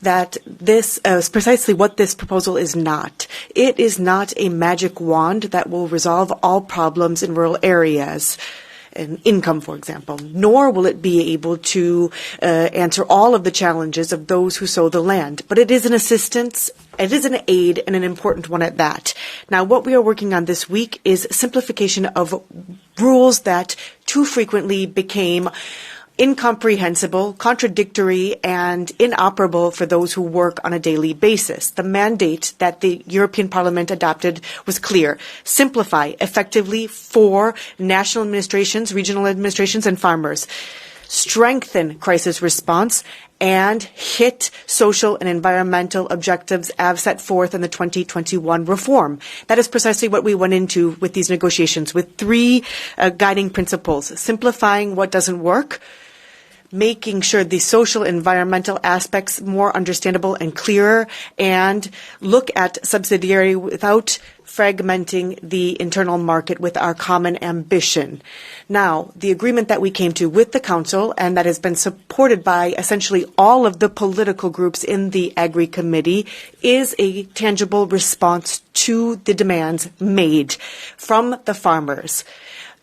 that this is precisely what this proposal is not. It is not a magic wand that will resolve all problems in rural areas, in income, for example, nor will it be able to answer all of the challenges of those who sow the land. But it is an assistance, it is an aid, and an important one at that. Now, what we are working on this week is simplification of rules that too frequently became incomprehensible, contradictory, and inoperable for those who work on a daily basis. The mandate that the European Parliament adopted was clear. Simplify effectively for national administrations, regional administrations, and farmers. Strengthen crisis response and hit social and environmental objectives as set forth in the 2021 reform. That is precisely what we went into with these negotiations, with three guiding principles: simplifying what doesn't work, making sure the social environmental aspects more understandable and clearer, and look at subsidiarity without fragmenting the internal market with our common ambition. Now, the agreement that we came to with the Council, and that has been supported by essentially all of the political groups in the Agri Committee, is a tangible response to the demands made from the farmers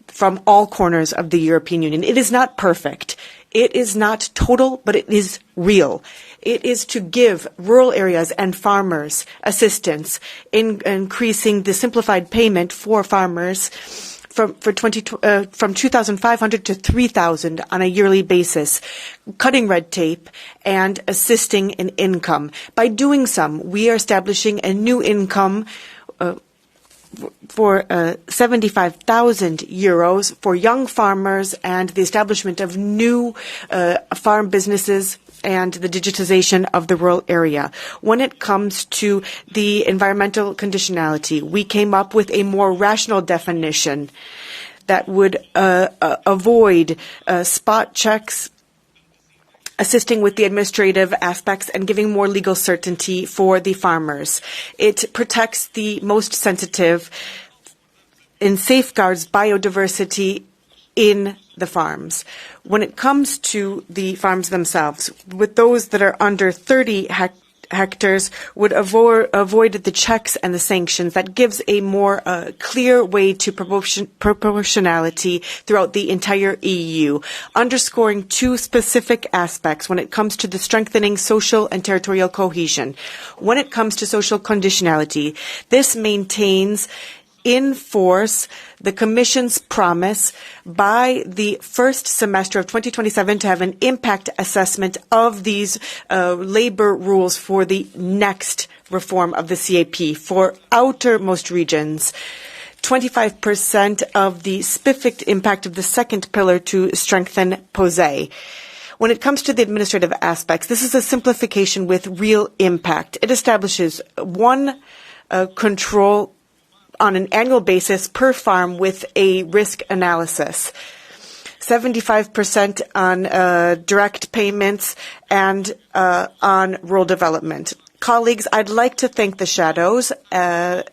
from all corners of the European Union. It is not perfect. It is not total, but it is real. It is to give rural areas and farmers assistance in increasing the simplified payment for farmers from 2,500 to 3,000 on a yearly basis, cutting red tape and assisting in income. By doing so, we are establishing a new income for 75,000 euros for young farmers and the establishment of new farm businesses and the digitization of the rural area. When it comes to the environmental conditionality, we came up with a more rational definition that would avoid spot checks, assisting with the administrative aspects and giving more legal certainty for the farmers. It protects the most sensitive and safeguards biodiversity in the farms. When it comes to the farms themselves, with those that are under 30 hectares, would avoid the checks and the sanctions. That gives a more clear way to proportionality throughout the entire EU, underscoring two specific aspects when it comes to the strengthening social and territorial cohesion. When it comes to social conditionality, this maintains in force the Commission's promise by the first semester of 2027 to have an impact assessment of these labor rules for the next reform of the CAP for outermost regions. 25% of the specific impact of the second pillar to strengthen POSEI. When it comes to the administrative aspects, this is a simplification with real impact. It establishes one control on an annual basis per farm with a risk analysis. 75% on direct payments and on rural development. Colleagues, I'd like to thank the shadows and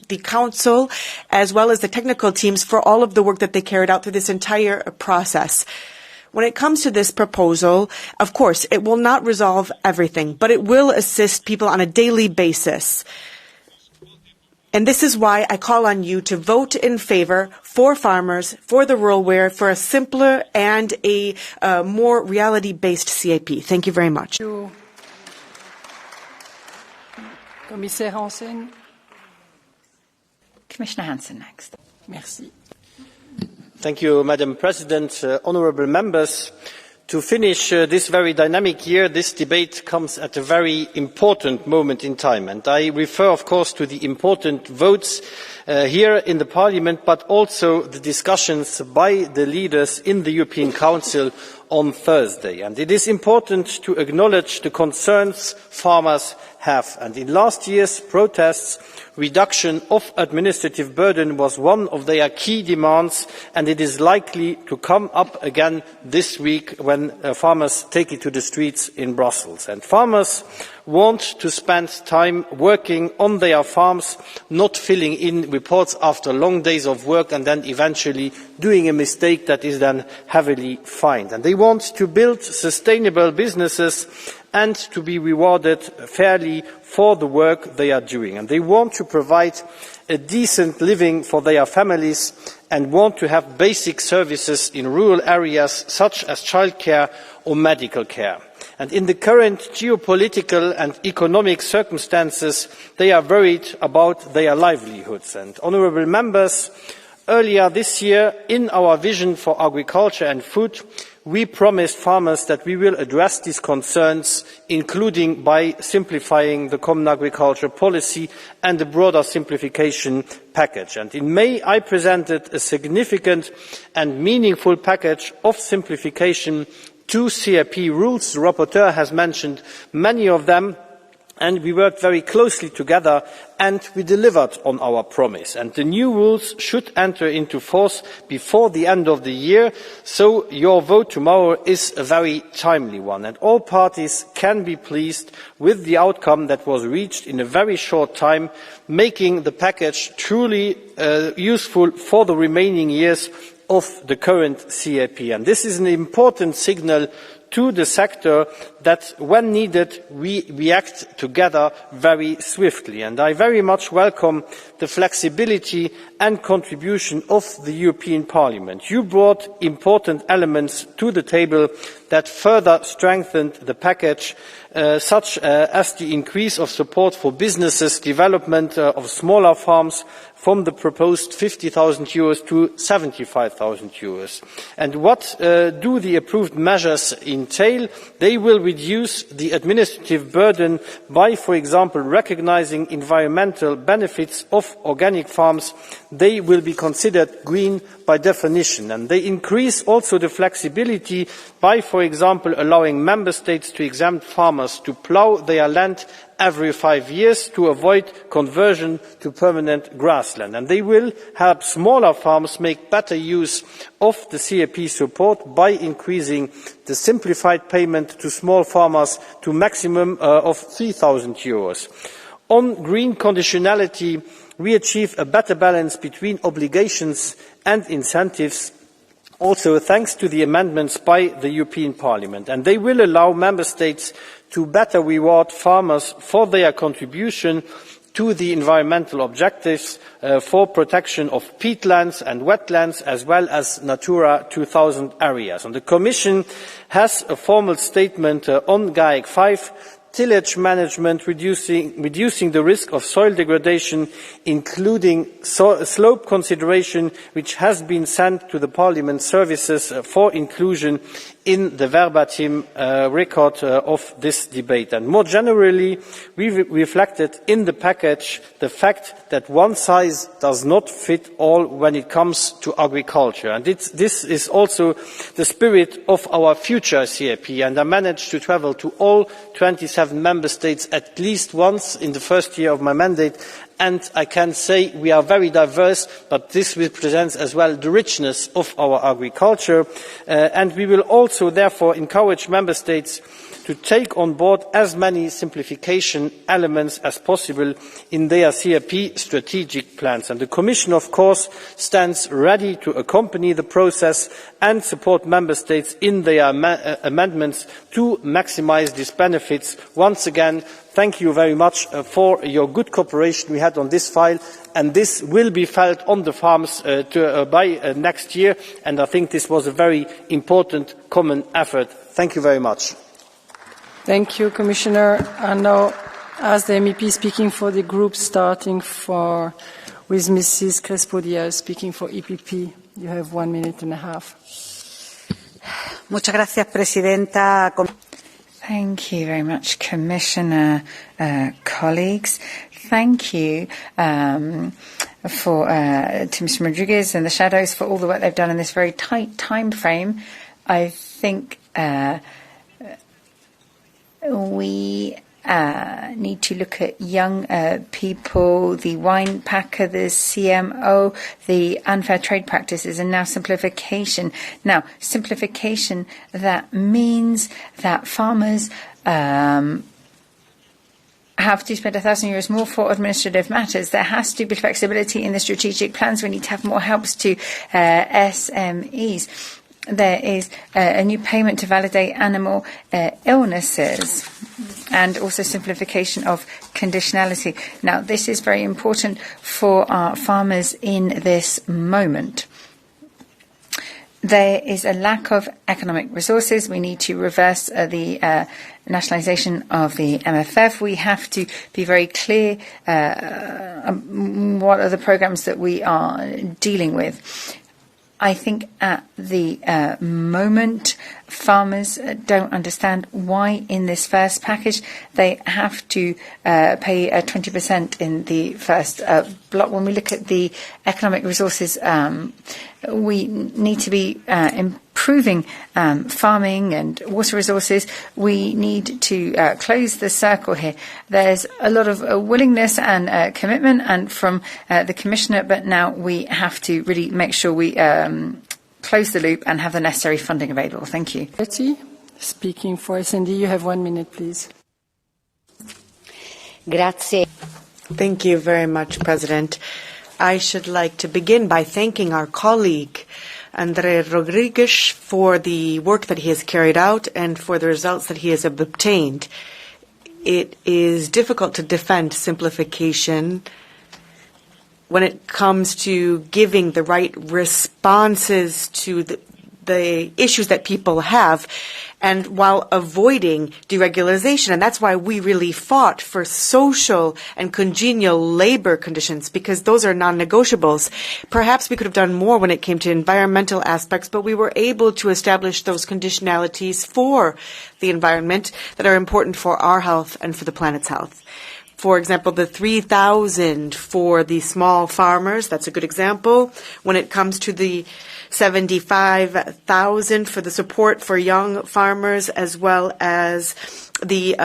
the Council, as well as the technical teams, for all of the work that they carried out through this entire process. When it comes to this proposal, of course, it will not resolve everything, but it will assist people on a daily basis. And this is why I call on you to vote in favor for farmers, for the rural area, for a simpler and a more reality-based CAP. Thank you very much. Commissaire Hansen. Commissioner Hansen next. Merci. Thank you, Madam President, honourable members. To finish this very dynamic year, this debate comes at a very important moment in time. And I refer, of course, to the important votes here in the Parliament, but also the discussions by the leaders in the European Council on Thursday. And it is important to acknowledge the concerns farmers have. And in last year's protests, reduction of administrative burden was one of their key demands, and it is likely to come up again this week when farmers take it to the streets in Brussels. And farmers want to spend time working on their farms, not filling in reports after long days of work and then eventually doing a mistake that is then heavily fined. And they want to build sustainable businesses and to be rewarded fairly for the work they are doing. And they want to provide a decent living for their families and want to have basic services in rural areas such as childcare or medical care. And in the current geopolitical and economic circumstances, they are worried about their livelihoods. And honourable members, earlier this year, in our vision for agriculture and food, we promised farmers that we will address these concerns, including by simplifying the common agricultural policy and the broader simplification package. And in May, I presented a significant and meaningful package of simplification to CAP rules. The rapporteur has mentioned many of them, and we worked very closely together and we delivered on our promise. And the new rules should enter into force before the end of the year, so your vote tomorrow is a very timely one. And all parties can be pleased with the outcome that was reached in a very short time, making the package truly useful for the remaining years of the current CAP. And this is an important signal to the sector that when needed we react together very swiftly. And I very much welcome the flexibility and contribution of the European Parliament. You brought important elements to the table that further strengthened the package, such as the increase of support for businesses, development of smaller farms from the proposed €50,000 to €75,000. And what do the approved measures entail? They will reduce the administrative burden by, for example, recognising environmental benefits of organic farms. They will be considered green by definition, and they increase also the flexibility by, for example, allowing member states to exempt farmers to plough their land every 5 years to avoid conversion to permanent grassland. And they will help smaller farms make better use of the CAP support by increasing the simplified payment to small farmers to a maximum of €3,000. On green conditionality, we achieve a better balance between obligations and incentives, also thanks to the amendments by the European Parliament. And they will allow member states to better reward farmers for their contribution to the environmental objectives for protection of peatlands and wetlands, as well as Natura 2000 areas. And the Commission has a formal statement on GAEC 5, tillage management, reducing the risk of soil degradation, including slope consideration, which has been sent to the Parliament services for inclusion in the verbatim record of this debate. And more generally, we reflected in the package the fact that one size does not fit all when it comes to agriculture. And this is also the spirit of our future CAP. And I managed to travel to all 27 member states at least once in the first year of my mandate. And I can say we are very diverse, but this represents as well the richness of our agriculture. And we will also therefore encourage member states to take on board as many simplification elements as possible in their CAP strategic plans. And the Commission, of course, stands ready to accompany the process and support member states in their amendments to maximise these benefits. Once again, thank you very much for your good cooperation we had on this file, and this will be felt on the farms by next year, and I think this was a very important common effort. Thank you very much. Thank you, Commissioner. I now ask the MEP speaking for the group, starting with Mrs. Crespo-Diaz, speaking for EPP. You have 1 minute and a half. Muchas gracias, Presidenta. Thank you very much, Commissioner, colleagues. Thank you to Mr. Rodriguez and the shadows for all the work they've done in this very tight time frame. I think we need to look at young people, the wine packer, the CMO, the unfair trade practices, and now simplification. Now, simplification, that means that farmers have to spend €1,000 more for administrative matters. There has to be flexibility in the strategic plans. We need to have more helps to SMEs. there is a new payment to validate animal illnesses, and also simplification of conditionality. Now, this is very important for our farmers in this moment. There is a lack of economic resources. We need to reverse the nationalisation of the MFF. We have to be very clear what are the programmes that we are dealing with. I think at the moment, farmers don't understand why in this first package they have to pay 20% in the first block. When we look at the economic resources, we need to be improving farming and water resources. We need to close the circle here. There's a lot of willingness and commitment and from the Commissioner, but now we have to really make sure we close the loop and have the necessary funding available. Thank you. Betty, speaking for SND, you have 1 minute, please. Grazie. Thank you very much, President. I should like to begin by thanking our colleague, André Rodrigues, for the work that he has carried out and for the results that he has obtained. It is difficult to defend simplification when it comes to giving the right responses to the issues that people have, and while avoiding deregulation. And that's why we really fought for social and congenial labor conditions, because those are non-negotiables. Perhaps we could have done more when it came to environmental aspects, but we were able to establish those conditionalities for the environment that are important for our health and for the planet's health. For example, the 3,000 for the small farmers, that's a good example. When it comes to the 75,000 for the support for young farmers, as well as the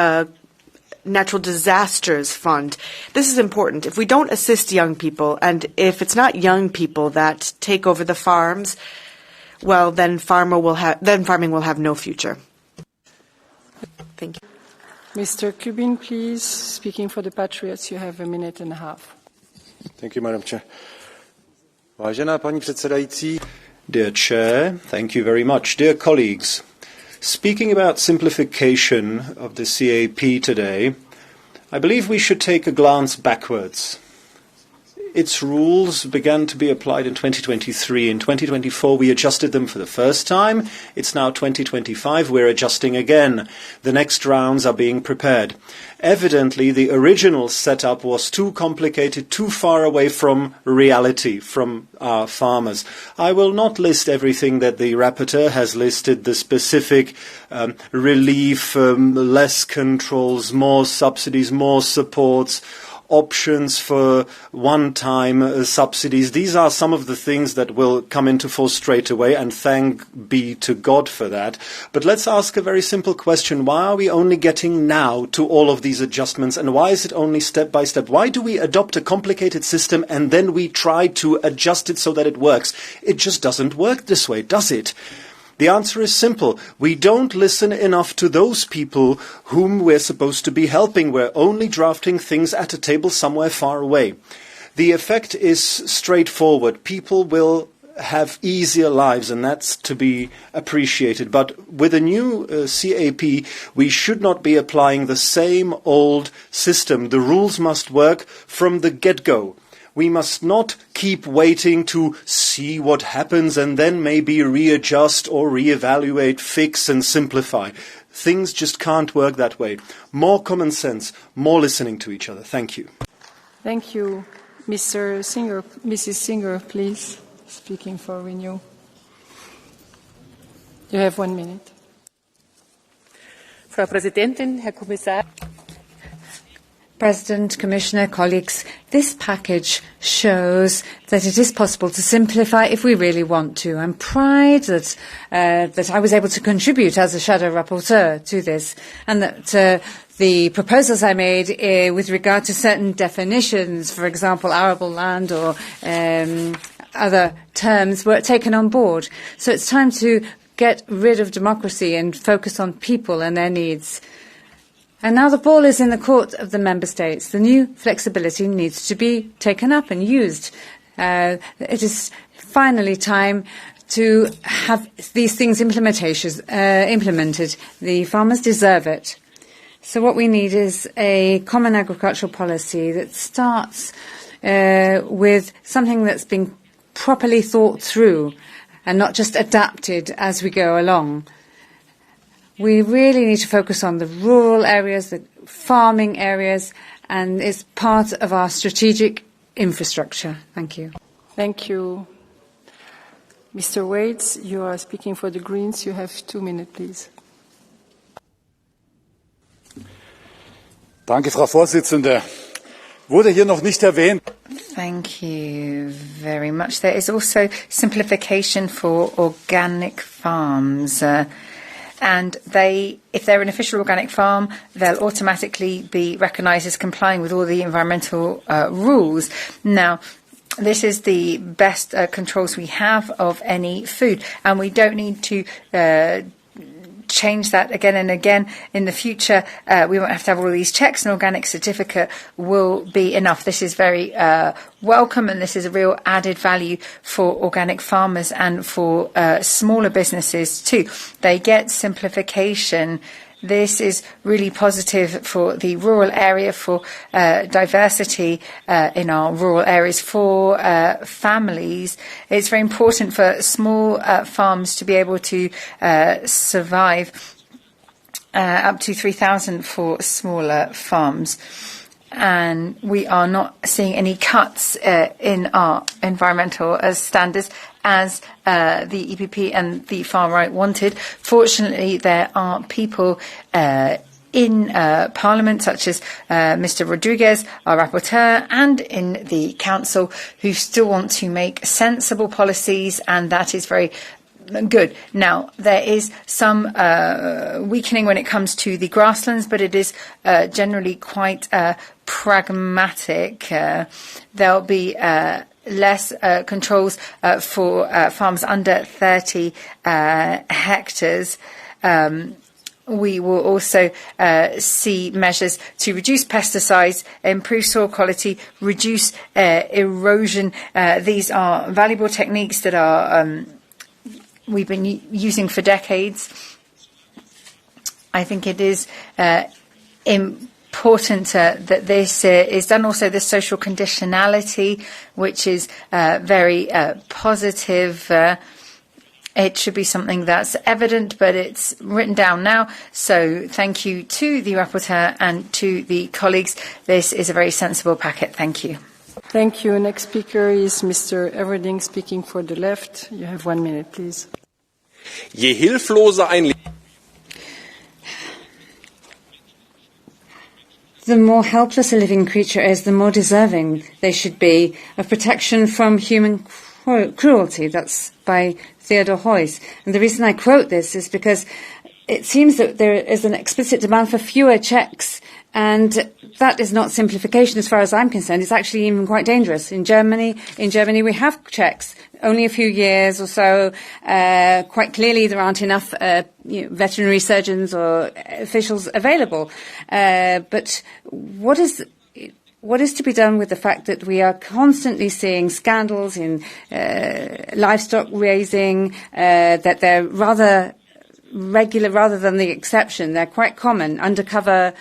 Natural Disasters Fund. This is important. If we don't assist young people, and if it's not young people that take over the farms, well, then farming will have no future. Thank you. Mr. Kubin, please, speaking for the Patriots, you have 1.5 minutes. Thank you, Madam Chair. Vážená paní předsedající. Dear Chair, thank you very much. Dear colleagues, speaking about simplification of the CAP today, I believe we should take a glance backwards. Its rules began to be applied in 2023. In 2024, we adjusted them for the first time. It's now 2025. We're adjusting again. The next rounds are being prepared. Evidently, the original setup was too complicated, too far away from reality, from our farmers. I will not list everything that the rapporteur has listed, the specific relief, less controls, more subsidies, more supports, options for one-time subsidies. These are some of the things that will come into force straight away, and thank be to God for that. But let's ask a very simple question. Why are we only getting now to all of these adjustments, and why is it only step by step? Why do we adopt a complicated system and then we try to adjust it so that it works? It just doesn't work this way, does it? The answer is simple. We don't listen enough to those people whom we're supposed to be helping. We're only drafting things at a table somewhere far away. The effect is straightforward. People will have easier lives, and that's to be appreciated. But with a new CAP, we should not be applying the same old system. The rules must work from the get-go. We must not keep waiting to see what happens and then maybe readjust or reevaluate, fix and simplify. Things just can't work that way. More common sense, more listening to each other. Thank you. Thank you. Mrs. Singer, please, speaking for Renew. You have 1 minute. Frau Präsidentin, Herr Kommissar. President, Commissioner, colleagues, this package shows that it is possible to simplify if we really want to. I'm proud that I was able to contribute as a shadow rapporteur to this, and that the proposals I made with regard to certain definitions, for example, arable land or other terms, were taken on board. So it's time to get rid of democracy and focus on people and their needs. And now the ball is in the court of the member states. The new flexibility needs to be taken up and used. It is finally time to have these things implemented. The farmers deserve it. So what we need is a common agricultural policy that starts with something that's been properly thought through and not just adapted as we go along. We really need to focus on the rural areas, the farming areas, and it's part of our strategic infrastructure. Thank you. Thank you. Mr. Waits, you are speaking for the Greens. You have 2 minutes, please. Danke, Frau Vorsitzende. Wurde hier noch nicht erwähnt. Thank you very much. There is also simplification for organic farms. And if they're an official organic farm, they'll automatically be recognised as complying with all the environmental rules. Now, this is the best controls we have of any food, and we don't need to change that again and again in the future. We won't have to have all these checks. An organic certificate will be enough. This is very welcome, and this is a real added value for organic farmers and for smaller businesses too. They get simplification. This is really positive for the rural area, for diversity in our rural areas, for families. It's very important for small farms to be able to survive, up to 3,000 for smaller farms. And we are not seeing any cuts in our environmental standards as the EPP and the far right wanted. Fortunately, there are people in Parliament, such as Mr. Rodriguez, our rapporteur, and in the Council, who still want to make sensible policies, and that is very good. Now, there is some weakening when it comes to the grasslands, but it is generally quite pragmatic. There'll be less controls for farms under 30 hectares. We will also see measures to reduce pesticides, improve soil quality, reduce erosion. These are valuable techniques that are we've been using for decades. I think it is important that this is done. Also, the social conditionality, which is very positive. It should be something that's evident, but it's written down now. So thank you to the rapporteur and to the colleagues. This is a very sensible packet. Thank you. Thank you. Next speaker is Mr. Everding, speaking for the left. You have 1 minute, please. Je hilfloser ein The more helpless a living creature is, the more deserving they should be of protection from human cruelty. That's by Theodor Heuss. And the reason I quote this is because it seems that there is an explicit demand for fewer checks, and that is not simplification as far as I'm concerned. It's actually even quite dangerous. In Germany we have checks. Only a few years or so. Quite clearly there aren't enough veterinary surgeons or officials available. But what is to be done with the fact that we are constantly seeing scandals in livestock raising, that they're rather regular rather than the exception? They're quite common. Undercover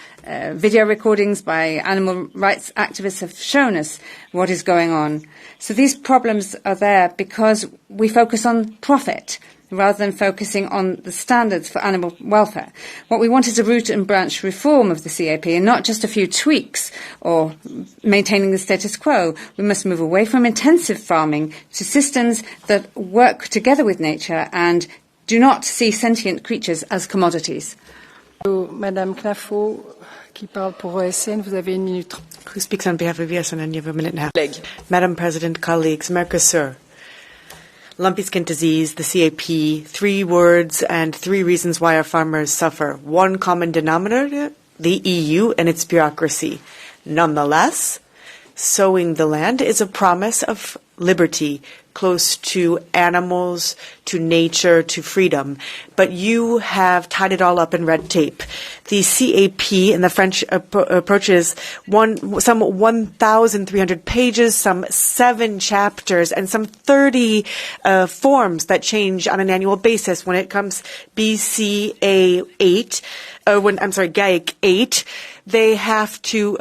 video recordings by animal rights activists have shown us what is going on. So these problems are there because we focus on profit rather than focusing on the standards for animal welfare. What we want is a root and branch reform of the CAP and not just a few tweaks or maintaining the status quo. We must move away from intensive farming to systems that work together with nature and do not see sentient creatures as commodities. Madame Clafaux, qui parle pour OSN, vous avez 1 minute. Who speaks on behalf of ESN, and you have 1.5 minutes. Madam President, colleagues, Mercosur, lumpy skin disease, the CAP, 3 words and 3 reasons why our farmers suffer. One common denominator, the EU and its bureaucracy. Nonetheless, sowing the land is a promise of liberty, close to animals, to nature, to freedom. But you have tied it all up in red tape. The CAP in the French approaches some 1,300 pages, some 7 chapters, and some 30 forms that change on an annual basis. When it comes GAIC 8, they have to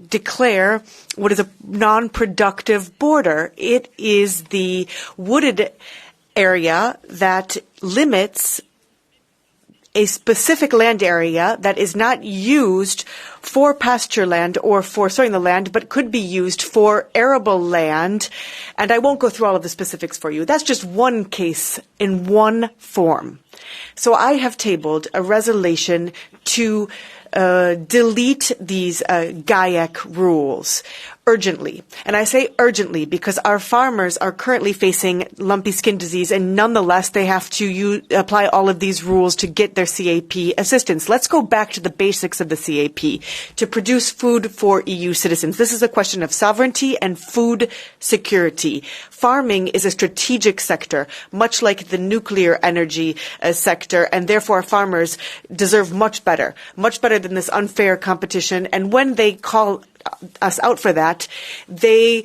declare what is a non-productive border. It is the wooded area that limits a specific land area that is not used for pasture land or for sowing the land, but could be used for arable land. And I won't go through all of the specifics for you. That's just one case in one form. So I have tabled a resolution to delete these GAIC rules urgently. And I say urgently because our farmers are currently facing lumpy skin disease, and nonetheless they have to apply all of these rules to get their CAP assistance. Let's go back to the basics of the CAP. To produce food for EU citizens, this is a question of sovereignty and food security. Farming is a strategic sector, much like the nuclear energy sector, and therefore farmers deserve much better than this unfair competition. And when they call us out for that, they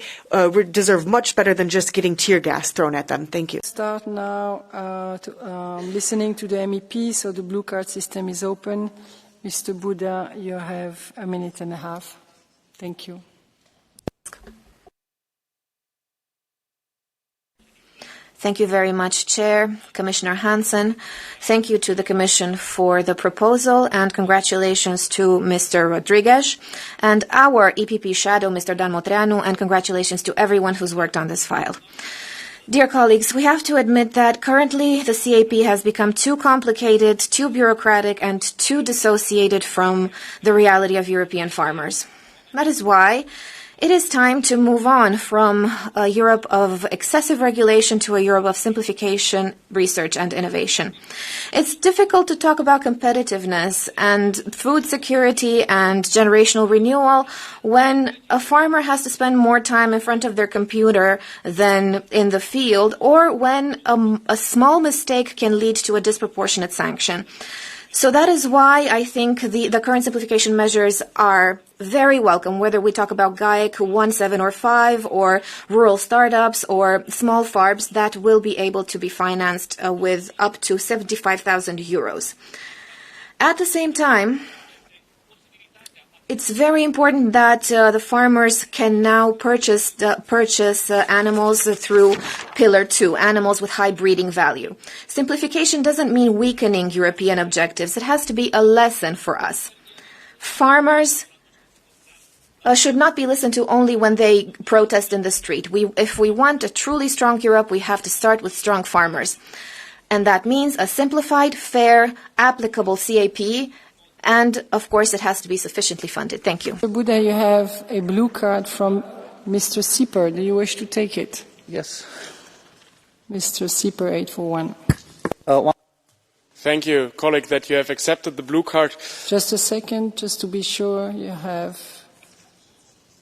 deserve much better than just getting tear gas thrown at them. Thank you. Start now listening to the MEP, so the blue card system is open. Mr. Buddha, you have a minute and a half. Thank you. Thank you very much, Chair, Commissioner Hansen. Thank you to the Commission for the proposal, and congratulations to Mr. Rodriguez and our EPP shadow, Mr. Dan Motreanu, and congratulations to everyone who's worked on this file. Dear colleagues, we have to admit that currently the CAP has become too complicated, too bureaucratic, and too dissociated from the reality of European farmers. That is why it is time to move on from a Europe of excessive regulation to a Europe of simplification, research, and innovation. It's difficult to talk about competitiveness and food security and generational renewal when a farmer has to spend more time in front of their computer than in the field, or when a small mistake can lead to a disproportionate sanction. So that is why I think the current simplification measures are very welcome, whether we talk about GAIC 1, 7, or 5, or rural startups, or small farms that will be able to be financed with up to 75,000 euros. At the same time, it's very important that the farmers can now purchase animals through Pillar 2, animals with high breeding value. Simplification doesn't mean weakening European objectives. It has to be a lesson for us. Farmers should not be listened to only when they protest in the street. If we want a truly strong Europe, we have to start with strong farmers. And that means a simplified, fair, applicable CAP. And, of course, it has to be sufficiently funded. Thank you. Mr. Buddha, you have a blue card from Mr. Sieper. Do you wish to take it? Yes. Mr. Sieper, 841. Thank you, colleague, that you have accepted the blue card. Just a second, just to be sure you have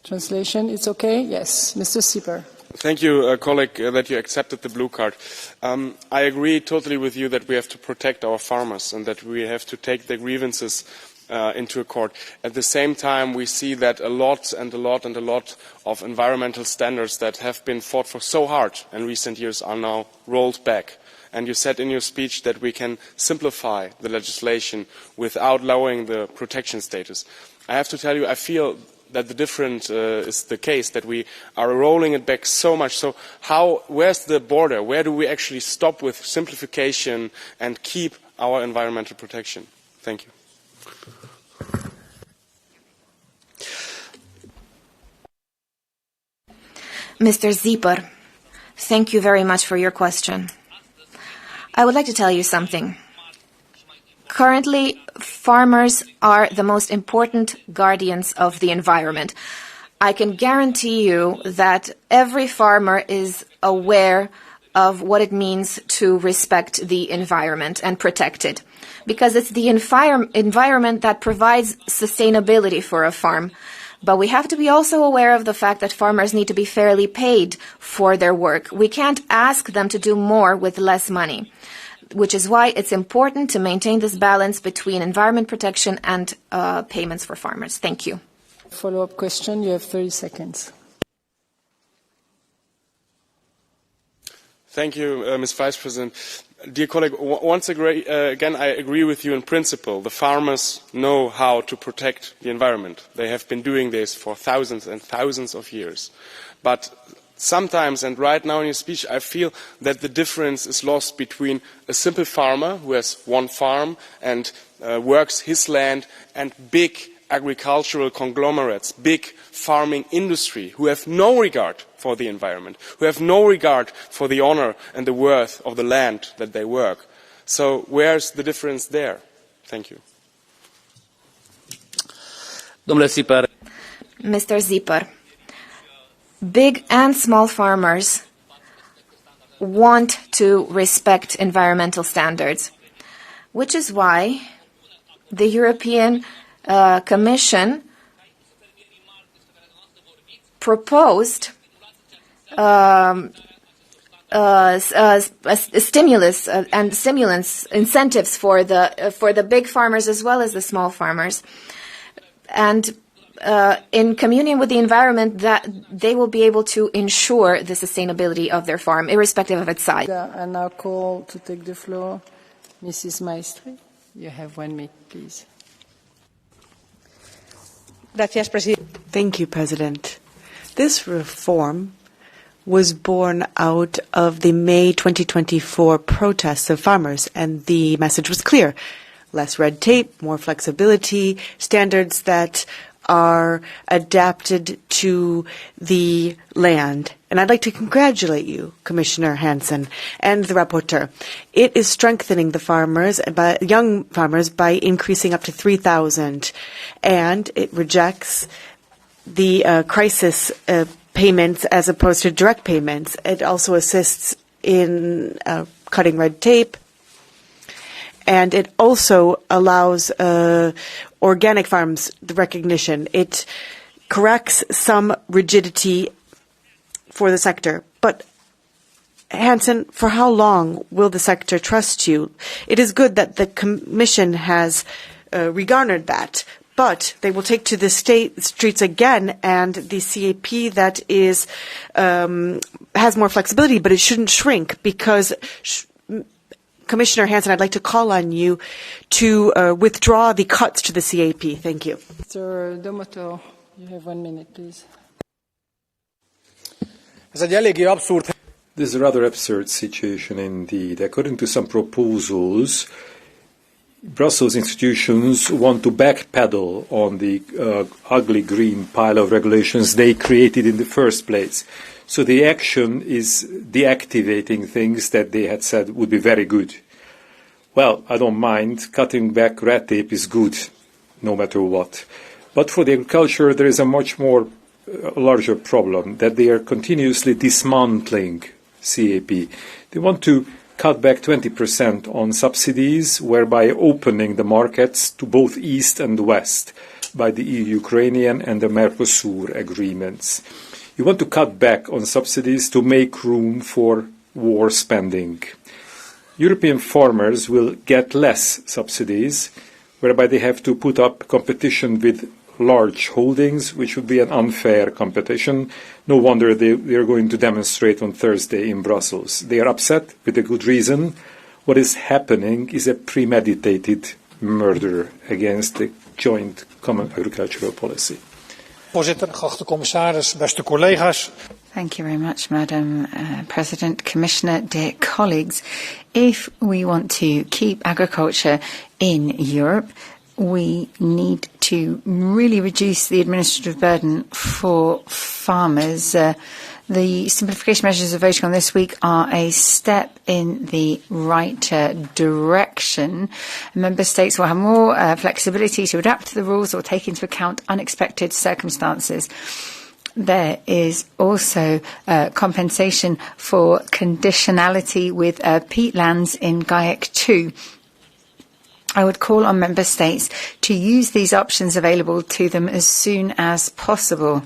translation. It's okay? Yes. Mr. Sieper. Thank you, colleague, that you accepted the blue card. I agree totally with you that we have to protect our farmers and that we have to take their grievances into court. At the same time, we see that a lot of environmental standards that have been fought for so hard in recent years are now rolled back. And you said in your speech that we can simplify the legislation without lowering the protection status. I have to tell you, I feel that the different is the case, that we are rolling it back so much. So where's the border? Where do we actually stop with simplification and keep our environmental protection? Thank you. Mr. Sieper, thank you very much for your question. I would like to tell you something. Currently, farmers are the most important guardians of the environment. I can guarantee you that every farmer is aware of what it means to respect the environment and protect it, because it's the environment that provides sustainability for a farm. But we have to be also aware of the fact that farmers need to be fairly paid for their work. We can't ask them to do more with less money, which is why it's important to maintain this balance between environment protection and payments for farmers. Thank you. Follow-up question, you have 30 seconds. Thank you, Ms. Vice President. Dear colleague, once again, I agree with you in principle. The farmers know how to protect the environment. They have been doing this for thousands and thousands of years. But sometimes, and right now in your speech, I feel that the difference is lost between a simple farmer who has one farm and works his land and big agricultural conglomerates, big farming industry who have no regard for the environment, who have no regard for the honor and the worth of the land that they work. So where's the difference there? Thank you. Mr. Zipper, big and small farmers want to respect environmental standards, which is why the European Commission proposed stimulus and stimulants incentives for the big farmers as well as the small farmers, and in communion with the environment, that they will be able to ensure the sustainability of their farm, irrespective of its size. I now call to take the floor Mrs. Maestri. You have 1 minute, please. Thank you, President. This reform was born out of the May 2024 protests of farmers, and the message was clear. Less red tape, more flexibility, standards that are adapted to the land. And I'd like to congratulate you, Commissioner Hansen, and the rapporteur. It is strengthening the farmers, young farmers, by increasing up to 3,000, and it rejects the crisis payments as opposed to direct payments. It also assists in cutting red tape, and it also allows organic farms the recognition. It corrects some rigidity for the sector. But, Hansen, for how long will the sector trust you? It is good that the Commission has regarnered that, but they will take to the streets again, and the CAP that is has more flexibility, but it shouldn't shrink, because Commissioner Hansen, I'd like to call on you to withdraw the cuts to the CAP. Thank you. Mr. Domoto, you have 1 minute, please. This is a rather absurd situation indeed. According to some proposals, Brussels institutions want to backpedal on the ugly green pile of regulations they created in the first place. So the action is deactivating things that they had said would be very good. Well, I don't mind. Cutting back red tape is good, no matter what. But for the agriculture, there is a much more larger problem, that they are continuously dismantling CAP. They want to cut back 20% on subsidies, whereby opening the markets to both East and West by the EU-Ukrainian and the Mercosur agreements. You want to cut back on subsidies to make room for war spending. European farmers will get less subsidies, whereby they have to put up competition with large holdings, which would be an unfair competition. No wonder they are going to demonstrate on Thursday in Brussels. They are upset with a good reason. What is happening is a premeditated murder against the joint common agricultural policy. Voorzitter, geachte commissaris, beste collega's. Thank you very much, Madam President, Commissioner, dear colleagues. If we want to keep agriculture in Europe, we need to really reduce the administrative burden for farmers. The simplification measures we're voting on this week are a step in the right direction. Member states will have more flexibility to adapt to the rules or take into account unexpected circumstances. There is also compensation for conditionality with peatlands in GAEC 2. I would call on member states to use these options available to them as soon as possible.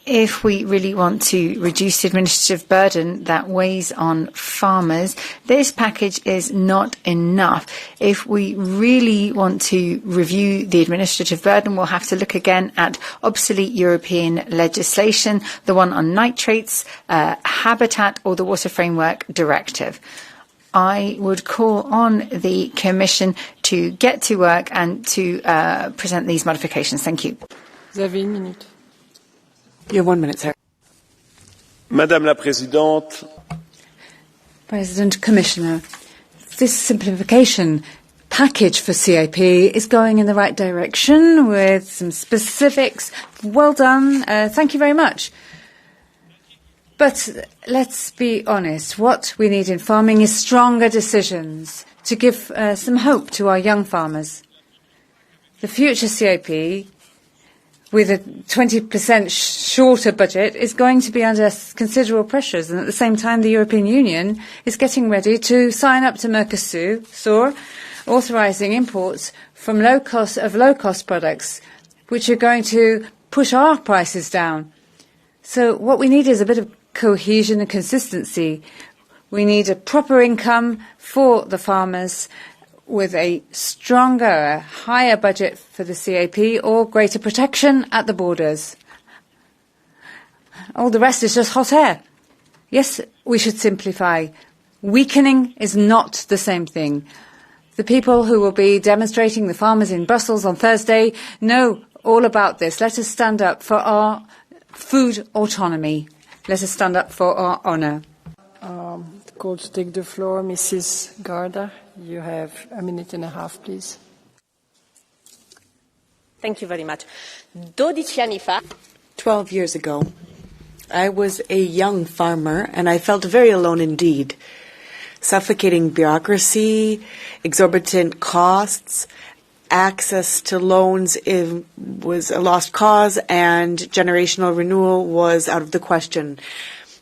If we really want to reduce the administrative burden that weighs on farmers, this package is not enough. If we really want to review the administrative burden, we'll have to look again at obsolete European legislation, the one on nitrates, habitat, or the Water Framework Directive. I would call on the Commission to get to work and to present these modifications. Thank you. Vous avez une minute. You have 1 minute, sir. Madame la Présidente. President, Commissioner, this simplification package for CAP is going in the right direction with some specifics. Well done. Thank you very much. But let's be honest. What we need in farming is stronger decisions to give some hope to our young farmers. The future CAP, with a 20% shorter budget, is going to be under considerable pressures. And at the same time, the European Union is getting ready to sign up to Mercosur, authorising imports from low-cost products, which are going to push our prices down. So what we need is a bit of cohesion and consistency. We need a proper income for the farmers, with a stronger, higher budget for the CAP, or greater protection at the borders. All the rest is just hot air. Yes, we should simplify. Weakening is not the same thing. The people who will be demonstrating, the farmers in Brussels on Thursday, know all about this. Let us stand up for our food autonomy. Let us stand up for our honour. Call to take the floor, Mrs. Garda. You have a minute and a half, please. Thank you very much. 12 anni fa. 12 years ago, I was a young farmer, and I felt very alone indeed. Suffocating bureaucracy, exorbitant costs, access to loans was a lost cause, and generational renewal was out of the question.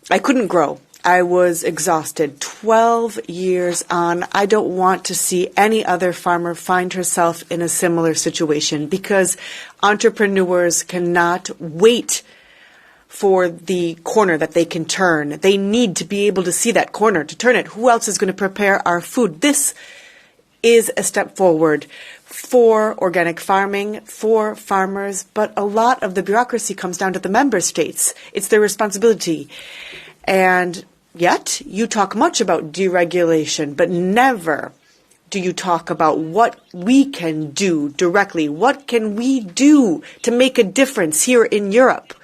I couldn't grow. I was exhausted. 12 years on, I don't want to see any other farmer find herself in a similar situation, because entrepreneurs cannot wait for the corner that they can turn. They need to be able to see that corner, to turn it. Who else is going to prepare our food? This is a step forward for organic farming, for farmers, but a lot of the bureaucracy comes down to the member states. It's their responsibility. And yet, you talk much about deregulation, but never do you talk about what we can do directly. What can we do to make a difference here in Europe?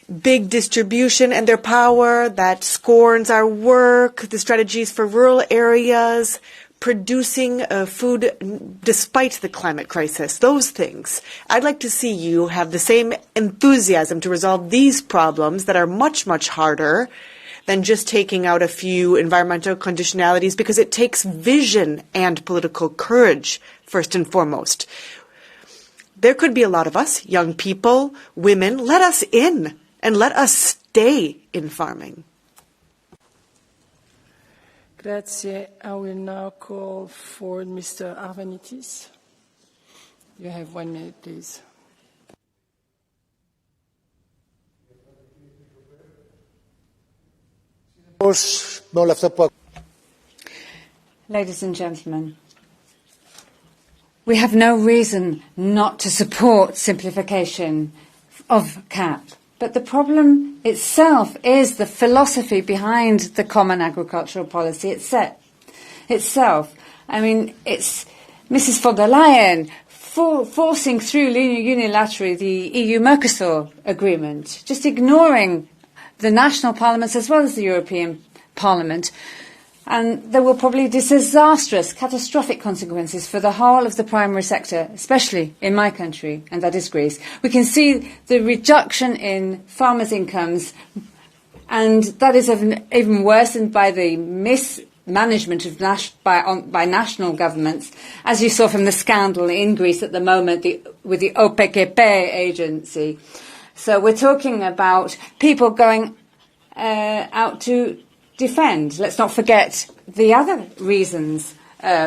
Big distribution and their power that scorns our work, the strategies for rural areas, producing food despite the climate crisis, those things. I'd like to see you have the same enthusiasm to resolve these problems that are much, much harder than just taking out a few environmental conditionalities, because it takes vision and political courage, first and foremost. There could be a lot of us, young people, women. Let us in and let us stay in farming. Grazie. I will now call for Mr. Arvanitis. You have 1 minute, please. Ladies and gentlemen, we have no reason not to support simplification of CAP. But the problem itself is the philosophy behind the common agricultural policy itself. I mean, it's Mrs. von der Leyen forcing through unilaterally the EU-Mercosur agreement, just ignoring the national parliaments as well as the European Parliament. And there will probably be disastrous, catastrophic consequences for the whole of the primary sector, especially in my country, and that is Greece. We can see the reduction in farmers' incomes, and that is even worsened by the mismanagement of by national governments, as you saw from the scandal in Greece at the moment with the OPKP agency. So we're talking about people going out to defend. Let's not forget the other reasons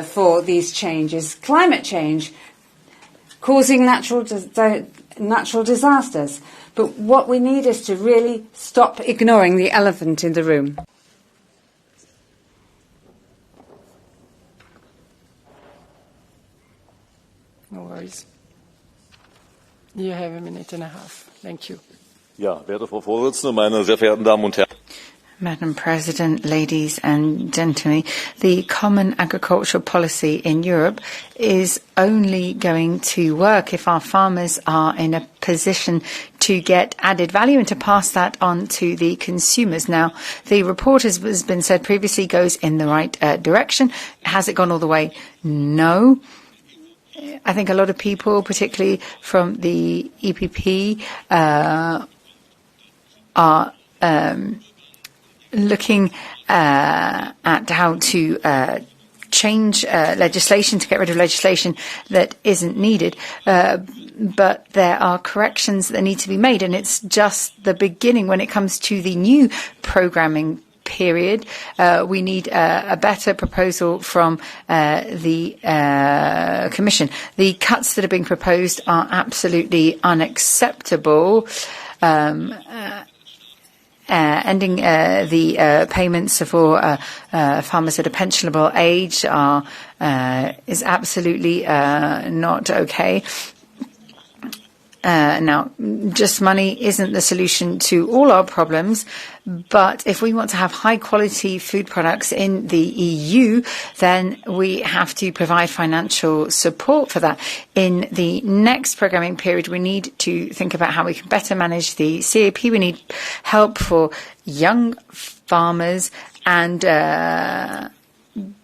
for these changes. Climate change, causing natural disasters. But what we need is to really stop ignoring the elephant in the room. No worries. You have a minute and a half. Thank you. Ja, werte Frau Vorsitzende, meine sehr verehrten Damen und Herren. Madam President, ladies and gentlemen, the common agricultural policy in Europe is only going to work if our farmers are in a position to get added value and to pass that on to the consumers. Now, the report, as has been said previously, goes in the right direction. Has it gone all the way? No. I think a lot of people, particularly from the EPP, are looking at how to change legislation, to get rid of legislation that isn't needed. But there are corrections that need to be made, and it's just the beginning when it comes to the new programming period. We need a better proposal from the Commission. The cuts that are being proposed are absolutely unacceptable. Ending the payments for farmers at a pensionable age is absolutely not okay. Now, just money isn't the solution to all our problems, but if we want to have high-quality food products in the EU, then we have to provide financial support for that. In the next programming period, we need to think about how we can better manage the CAP. We need help for young farmers and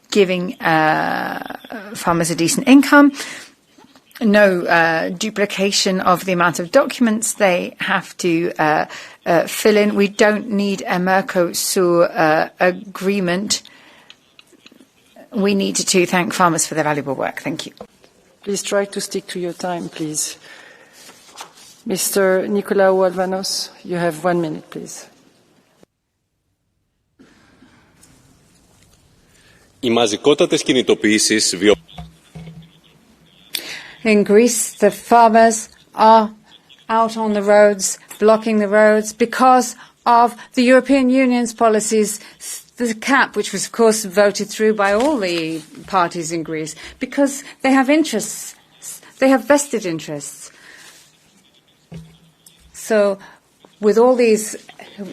giving farmers a decent income. No duplication of the amount of documents they have to fill in. We don't need a Mercosur agreement. We need to thank farmers for their valuable work. Thank you. Please try to stick to your time, please. Mr. Nicolaou Alvanos, you have 1 minute, please. Οι μαζικότατες κινητοποιήσεις In Greece, the farmers are out on the roads, blocking the roads because of the European Union's policies, the cap, which was, of course, voted through by all the parties in Greece, because they have interests. They have vested interests. So with all these,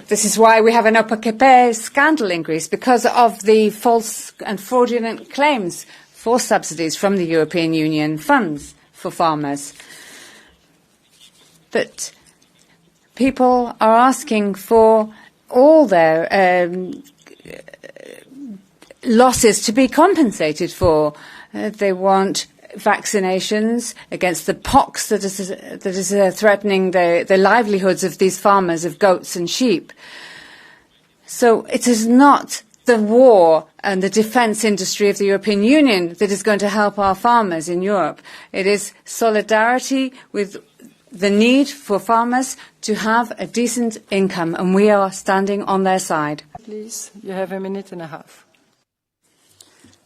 this is why we have an OPAKP scandal in Greece, because of the false and fraudulent claims for subsidies from the European Union funds for farmers. But people are asking for all their losses to be compensated for. They want vaccinations against the pox that is threatening the livelihoods of these farmers of goats and sheep. So it is not the war and the defence industry of the European Union that is going to help our farmers in Europe. It is solidarity with the need for farmers to have a decent income, and we are standing on their side. Please, you have a minute and a half.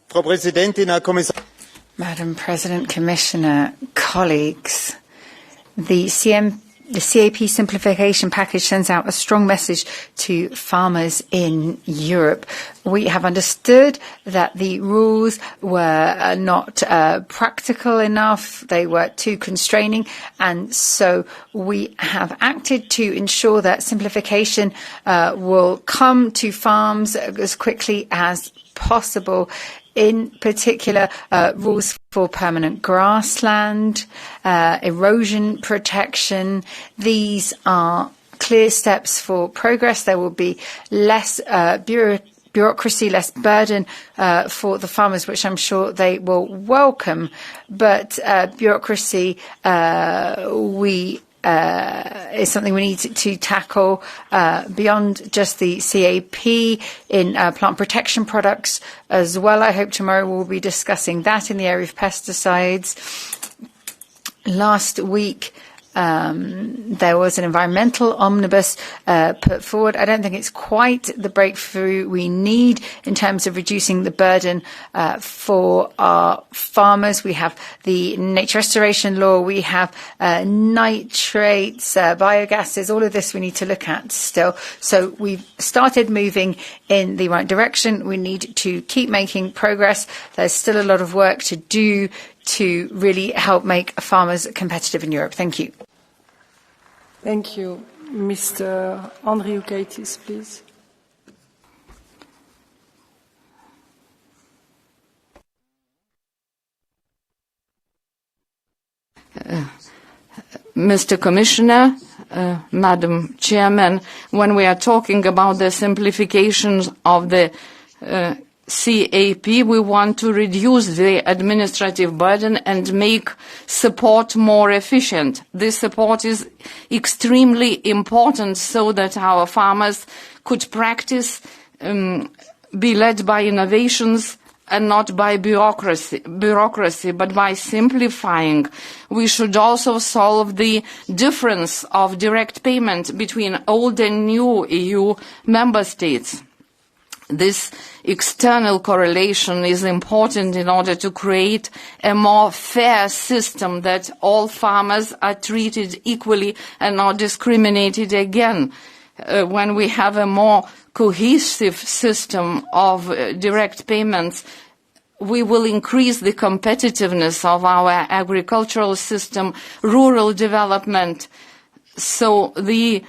Frau Präsidentin, Herr Kommissar. Madam President, Commissioner, colleagues, the CAP simplification package sends out a strong message to farmers in Europe. We have understood that the rules were not practical enough, they were too constraining, and so we have acted to ensure that simplification will come to farms as quickly as possible. In particular, rules for permanent grassland, erosion protection. These are clear steps for progress. There will be less bureaucracy, less burden for the farmers, which I'm sure they will welcome. But bureaucracy, is something we need to tackle beyond just the CAP in plant protection products as well. I hope tomorrow we'll be discussing that in the area of pesticides. Last week, There was an environmental omnibus put forward. I don't think it's quite the breakthrough we need in terms of reducing the burden for our farmers. We have the nature restoration law, we have nitrates, biogases, all of this we need to look at still. So we've started moving in the right direction. We need to keep making progress. There's still a lot of work to do to really help make farmers competitive in Europe. Thank you. Thank you. Mr. Andriukaitis, please. Mr. Commissioner, Madam Chairman, when we are talking about the simplifications of the CAP, we want to reduce the administrative burden and make support more efficient. This support is extremely important so that our farmers could practice, be led by innovations and not by bureaucracy, but by simplifying. We should also solve the difference of direct payment between old and new EU member states. This external correlation is important in order to create a more fair system that all farmers are treated equally and not discriminated against. When we have a more cohesive system of direct payments, we will increase the competitiveness of our agricultural system, rural development. So the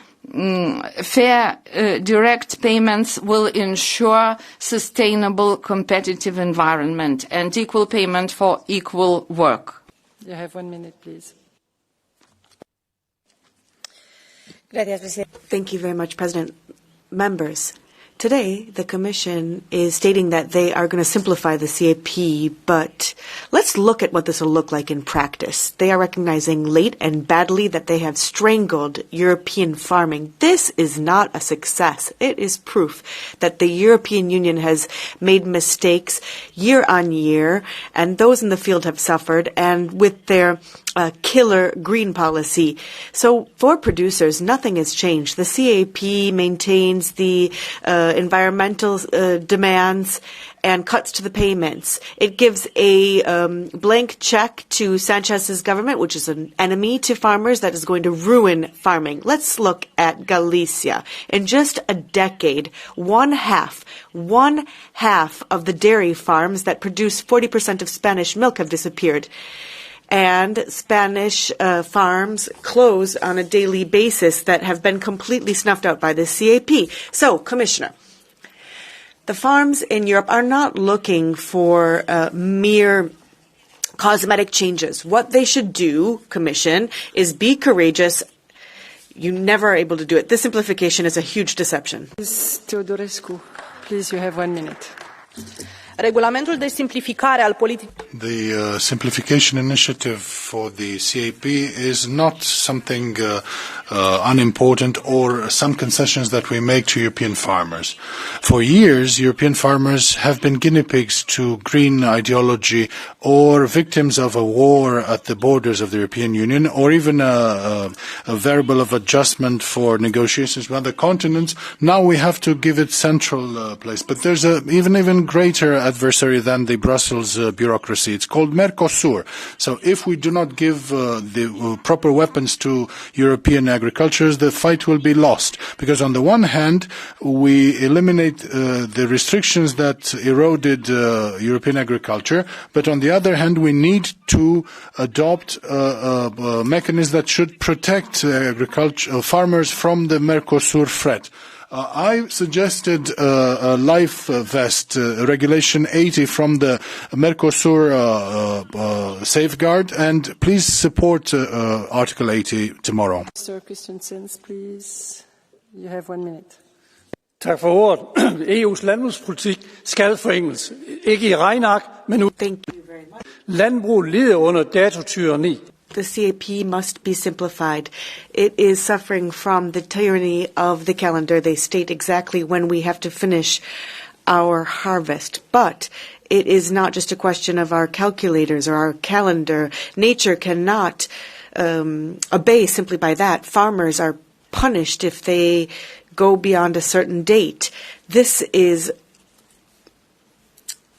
fair direct payments will ensure sustainable competitive environment and equal payment for equal work. You have 1 minute, please. Thank you very much, President. Members, today the Commission is stating that they are going to simplify the CAP, but let's look at what this will look like in practice. They are recognizing late and badly that they have strangled European farming. This is not a success. It is proof that the European Union has made mistakes year on year, and those in the field have suffered, and with their killer green policy. So for producers, nothing has changed. The CAP maintains the environmental demands and cuts to the payments. It gives a blank check to Sanchez's government, which is an enemy to farmers that is going to ruin farming. Let's look at Galicia. In just a decade, one half of the dairy farms that produce 40% of Spanish milk have disappeared. And Spanish farms close on a daily basis that have been completely snuffed out by the CAP. So, Commissioner, the farms in Europe are not looking for mere cosmetic changes. What they should do, Commission, is be courageous. You never are able to do it. This simplification is a huge deception. Ms. Teodorescu, please, you have 1 minute. Regulamentul de simplificare al politicii. The simplification initiative for the CAP is not something unimportant or some concessions that we make to European farmers. For years, European farmers have been guinea pigs to green ideology or victims of a war at the borders of the European Union, or even a variable of adjustment for negotiations with other continents. Now we have to give it central place. But there's an even greater adversary than the Brussels bureaucracy. It's called Mercosur. So if we do not give the proper weapons to European agricultures, the fight will be lost. Because on the one hand, we eliminate the restrictions that eroded European agriculture, but on the other hand, we need to adopt a mechanism that should protect farmers from the Mercosur threat. I suggested a life vest, Regulation 80 from the Mercosur safeguard, and please support Article 80 tomorrow. Mr. Christensen, please. You have 1 minute. Tak for ordet. EU's landbrugspolitik skal forenkles. Ikke i regneark, men ud. Landbrug lider under datotyranni. The CAP must be simplified. It is suffering from the tyranny of the calendar. They state exactly when we have to finish our harvest. But it is not just a question of our calculators or our calendar. Nature cannot obey simply by that. Farmers are punished if they go beyond a certain date. This is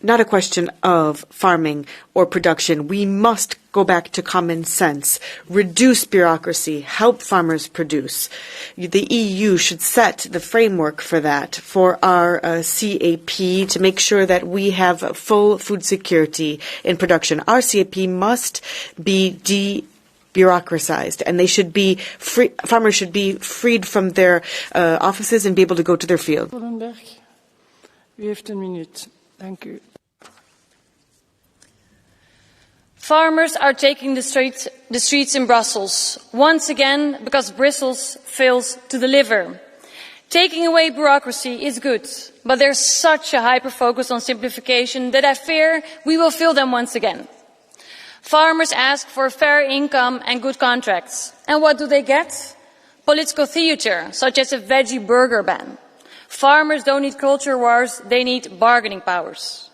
not a question of farming or production. We must go back to common sense, reduce bureaucracy, help farmers produce. The EU should set the framework for that, for our CAP, to make sure that we have full food security in production. Our CAP must be bureaucratized, and they should be free. Farmers should be freed from their offices and be able to go to their field. U heeft een minuut. Dank u. Farmers are taking the streets in Brussels, once again because Brussels fails to deliver. Taking away bureaucracy is good, but there's such a hyper-focus on simplification that I fear we will fail them once again. Farmers ask for fair income and good contracts. And what do they get? Political theatre, such as a veggie burger ban. Farmers don't need culture wars, they need bargaining powers.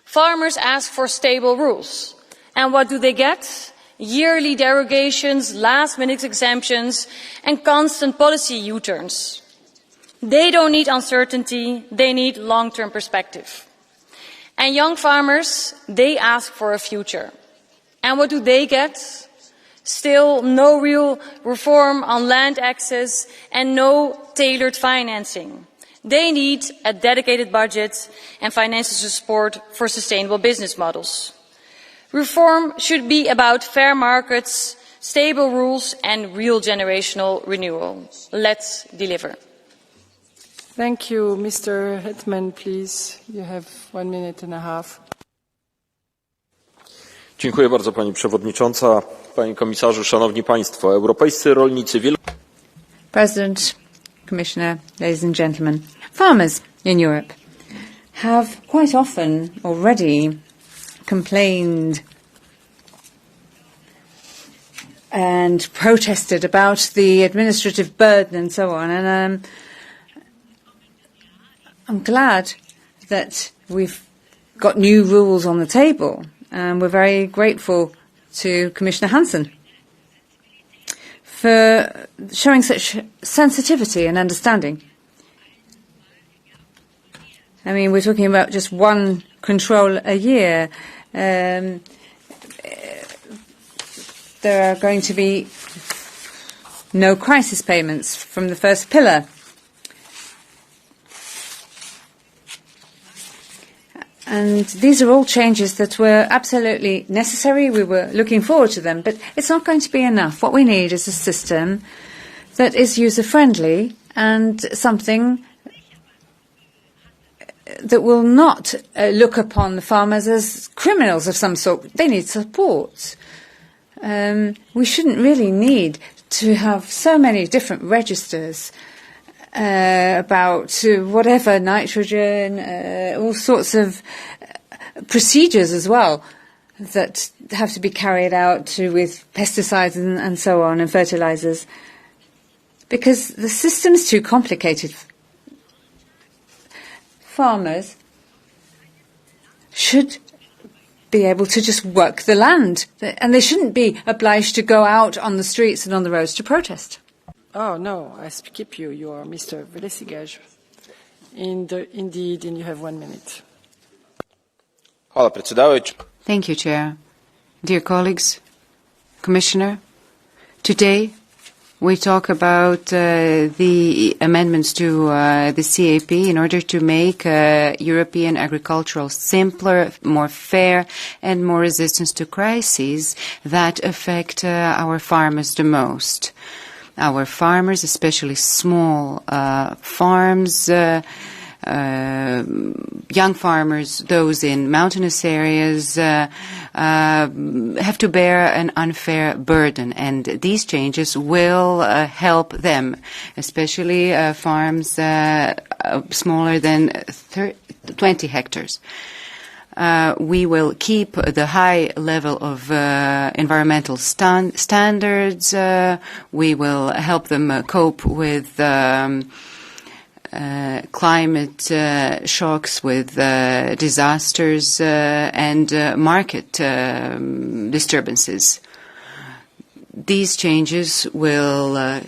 Farmers ask for stable rules. And what do they get? Yearly derogations, last-minute exemptions, and constant policy U-turns. They don't need uncertainty, they need long-term perspective. And young farmers, they ask for a future. And what do they get? Still no real reform on land access and no tailored financing. They need a dedicated budget and financial support for sustainable business models. Reform should be about fair markets, stable rules and real generational renewal. Let's deliver. Thank you. Mr. Hetman, please. You have 1 minute and a half. Dziękuję bardzo Pani Przewodnicząca, Panie Komisarzu, Szanowni Państwo. Europejscy rolnicy President, Commissioner, ladies and gentlemen, farmers in Europe have quite often already complained and protested about the administrative burden and so on. And I'm glad that we've got new rules on the table. And we're very grateful to Commissioner Hansen for showing such sensitivity and understanding. I mean, we're talking about just one control a year. There are going to be no crisis payments from the first pillar. And these are all changes that were absolutely necessary. We were looking forward to them, but it's not going to be enough. What we need is a system that is user-friendly and something that will not look upon the farmers as criminals of some sort. They need support. We shouldn't really need to have so many different registers about whatever, nitrogen, all sorts of procedures as well that have to be carried out with pesticides and so on, and fertilizers, because the system is too complicated. Farmers should be able to just work the land, and they shouldn't be obliged to go out on the streets and on the roads to protest. Oh, no, I skip you. You are Mr. Velesigas. Indeed, and you have 1 minute. Thank you, Chair. Dear colleagues, Commissioner, today we talk about the amendments to the CAP in order to make European agricultural simpler, more fair, and more resistant to crises that affect our farmers the most. Our farmers, especially small farms, young farmers, those in mountainous areas, have to bear an unfair burden, and these changes will help them, especially farms smaller than 20 hectares. We will keep the high level of environmental standards. We will help them cope with climate shocks, with disasters and market disturbances. these changes will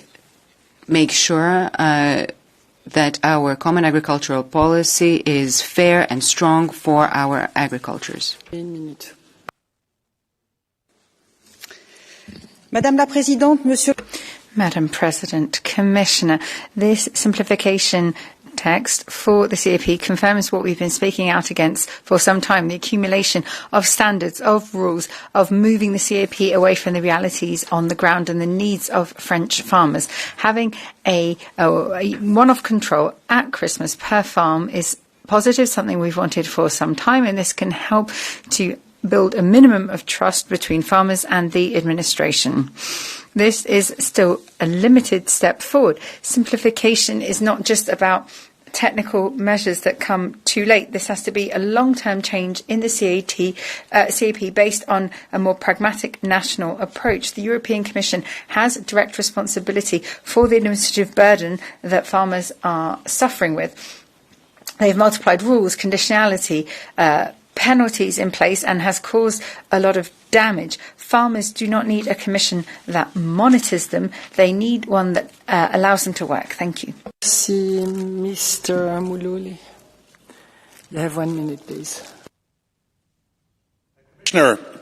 make sure that our common agricultural policy is fair and strong for our agricultures. Madame la Présidente, Monsieur... Madam President, Commissioner, this simplification text for the CAP confirms what we've been speaking out against for some time, the accumulation of standards, of rules, of moving the CAP away from the realities on the ground and the needs of French farmers. Having a one-off control at Christmas per farm is positive, something we've wanted for some time, and this can help to build a minimum of trust between farmers and the administration. This is still a limited step forward. Simplification is not just about technical measures that come too late. This has to be a long-term change in the CAP based on a more pragmatic national approach. The European Commission has direct responsibility for the administrative burden that farmers are suffering with. They've multiplied rules, conditionality, penalties in place and has caused a lot of damage. Farmers do not need a commission that monitors them. They need one that allows them to work. Thank you. Merci, Mr. Mululi. You have 1 minute, please.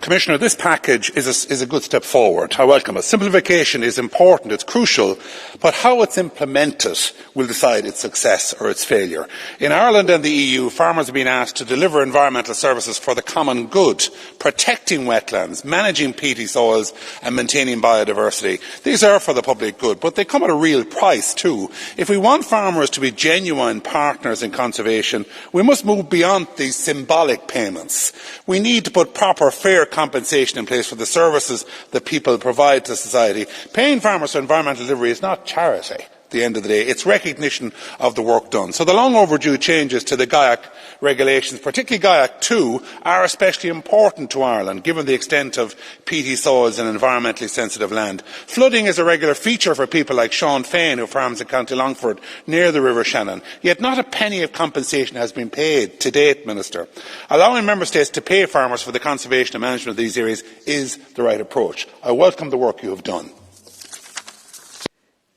Commissioner, this package is a good step forward. I welcome it. Simplification is important, it's crucial, but how it's implemented will decide its success or its failure. In Ireland and the EU, farmers are being asked to deliver environmental services for the common good, protecting wetlands, managing peaty soils and maintaining biodiversity. These are for the public good, but they come at a real price too. If we want farmers to be genuine partners in conservation, we must move beyond these symbolic payments. We need to put proper, fair compensation in place for the services that people provide to society. Paying farmers for environmental delivery is not charity at the end of the day. It's recognition of the work done. So the long overdue changes to the GAIAC regulations, particularly GAIAC 2, are especially important to Ireland, given the extent of peaty soils and environmentally sensitive land. Flooding is a regular feature for people like Sean Fain, who farms in County Longford near the River Shannon. Yet not a penny of compensation has been paid to date, Minister. Allowing Member States to pay farmers for the conservation and management of these areas is the right approach. I welcome the work you have done.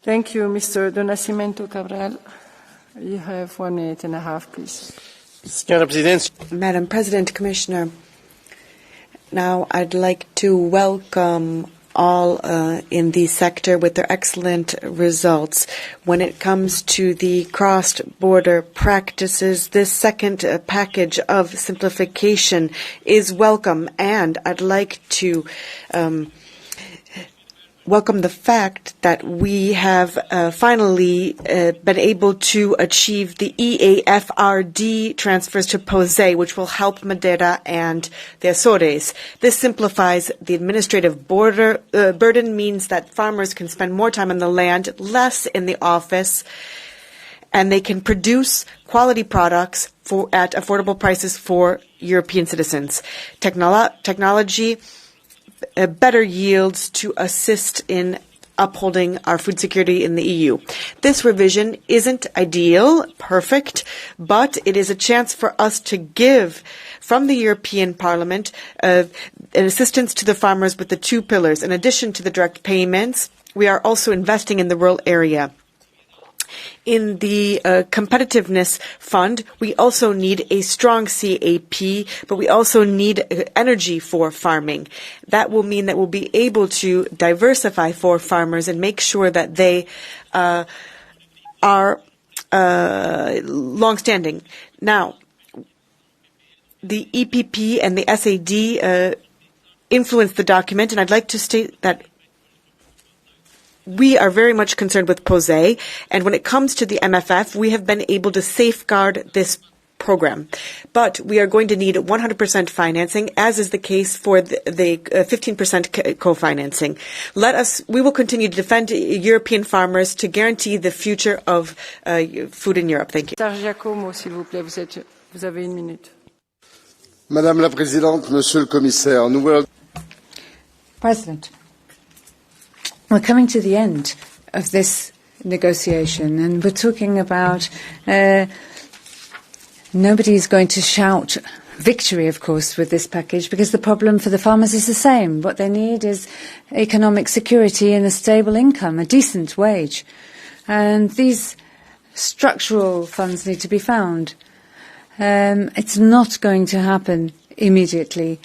Thank you, Mr. Do Nascimento Cabral. You have 1 minute and a half, please. Madam President, Commissioner, now I'd like to welcome all in the sector with their excellent results. When it comes to the cross-border practices, this second package of simplification is welcome, and I'd like to welcome the fact that we have finally been able to achieve the EAFRD transfers to POSEI, which will help Madeira and the Azores. This simplifies the administrative burden, means that farmers can spend more time on the land, less in the office, and they can produce quality products at affordable prices for European citizens. Technology better yields to assist in upholding our food security in the EU. This revision isn't ideal, perfect, but it is a chance for us to give from the European Parliament an assistance to the farmers with the 2 pillars. In addition to the direct payments, we are also investing in the rural area. In the competitiveness fund, we also need a strong CAP, but we also need energy for farming. That will mean that we'll be able to diversify for farmers and make sure that they are long-standing. Now, the EPP and the SAD influenced the document, and I'd like to state that we are very much concerned with POSEI, and when it comes to the MFF, we have been able to safeguard this program. But we are going to need 100% financing, as is the case for the 15% co-financing. We will continue to defend European farmers to guarantee the future of food in Europe. Thank you. Giacomo, s'il vous plaît, vous avez 1 minute. Madame la Présidente, Monsieur le Commissaire, President, we're coming to the end of this negotiation, and we're talking about nobody's going to shout victory, of course, with this package, because the problem for the farmers is the same. What they need is economic security and a stable income, a decent wage. And these structural funds need to be found. It's not going to happen immediately.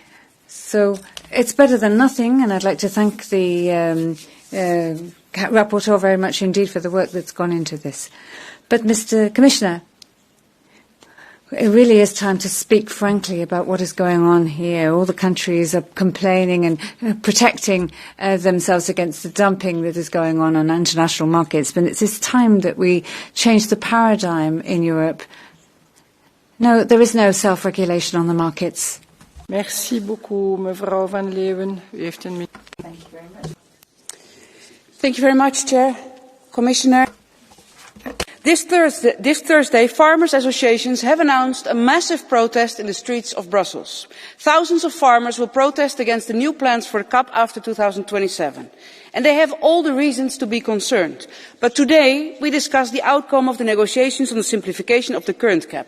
So it's better than nothing, and I'd like to thank the rapporteur very much indeed for the work that's gone into this. But, Mr. Commissioner, it really is time to speak frankly about what is going on here. All the countries are complaining and protecting themselves against the dumping that is going on international markets. But it's time that we change the paradigm in Europe. No, there is no self-regulation on the markets. Merci beaucoup, mevrouw Van Leeuwen. U heeft een minuut. Thank you very much. Thank you very much, Chair, Commissioner. This Thursday, farmers' associations have announced a massive protest in the streets of Brussels. Thousands of farmers will protest against the new plans for the CAP after 2027. And they have all the reasons to be concerned. But today, we discuss the outcome of the negotiations on the simplification of the current CAP.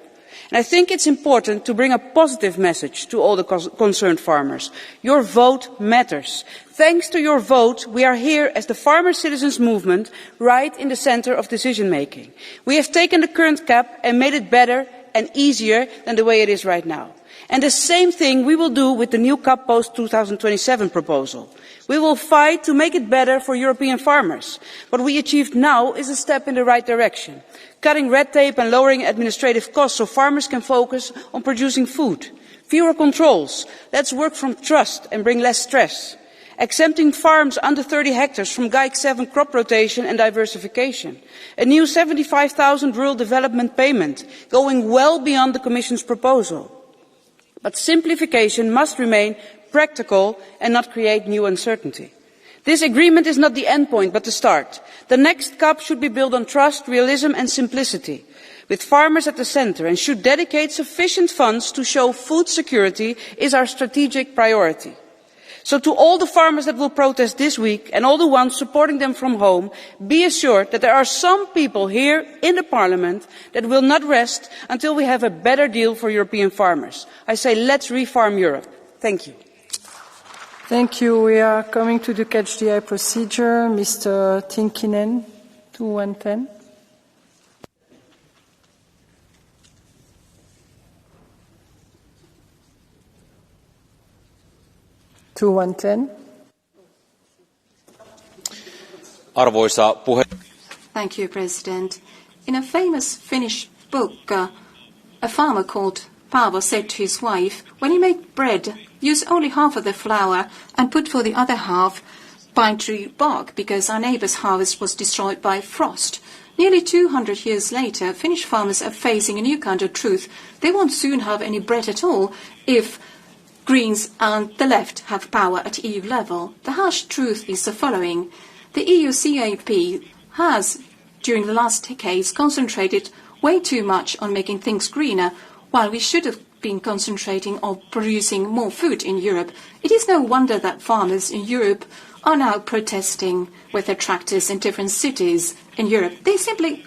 And I think it's important to bring a positive message to all the concerned farmers. Your vote matters. Thanks to your vote, we are here as the farmer citizens movement, right in the centre of decision making. We have taken the current CAP and made it better and easier than the way it is right now. And the same thing we will do with the new CAP post-2027 proposal. We will fight to make it better for European farmers. What we achieved now is a step in the right direction, cutting red tape and lowering administrative costs so farmers can focus on producing food. Fewer controls. Let's work from trust and bring less stress. Exempting farms under 30 hectares from GAIC 7 crop rotation and diversification. A new 75,000 rural development payment, going well beyond the Commission's proposal. But simplification must remain practical and not create new uncertainty. This agreement is not the end point, but the start. The next CAP should be built on trust, realism and simplicity, with farmers at the centre, and should dedicate sufficient funds to show food security is our strategic priority. So to all the farmers that will protest this week and all the ones supporting them from home, be assured that there are some people here in the Parliament that will not rest until we have a better deal for European farmers. I say let's refarm Europe. Thank you. Thank you. We are coming to the catch the eye procedure. Mr. Tinkinen, 2110. Arvoisa puhemies. Thank you, President. In a famous Finnish book, a farmer called Paavo said to his wife, when you make bread, use only half of the flour and put for the other half pine tree bark, because our neighbour's harvest was destroyed by frost. Nearly 200 years later, Finnish farmers are facing a new kind of truth. They won't soon have any bread at all if Greens and the left have power at EU level. The harsh truth is the following. The EU CAP has, during the last decades, concentrated way too much on making things greener, while we should have been concentrating on producing more food in Europe. It is no wonder that farmers in Europe are now protesting with their tractors in different cities in Europe. They're simply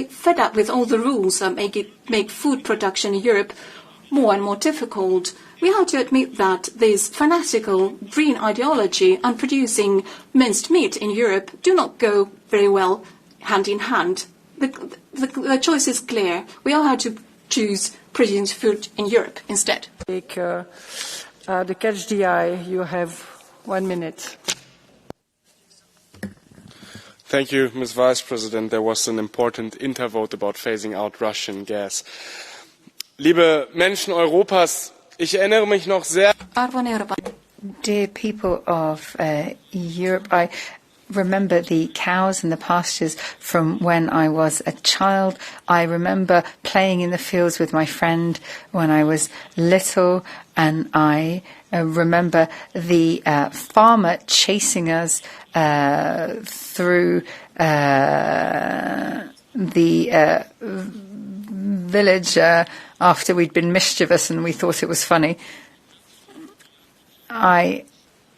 fed up with all the rules that make food production in Europe more and more difficult. We have to admit that this fanatical green ideology and producing minced meat in Europe do not go very well hand in hand. The choice is clear. We all have to choose producing food in Europe instead. Take the catch the eye. You have 1 minute. Thank you, Ms. Vice President. There was an important intervote about phasing out Russian gas. Liebe Menschen Europas, ich erinnere mich noch sehr. Dear people of Europe, I remember the cows and the pastures from when I was a child. I remember playing in the fields with my friend when I was little, and I remember the farmer chasing us through the village after we'd been mischievous and we thought it was funny. I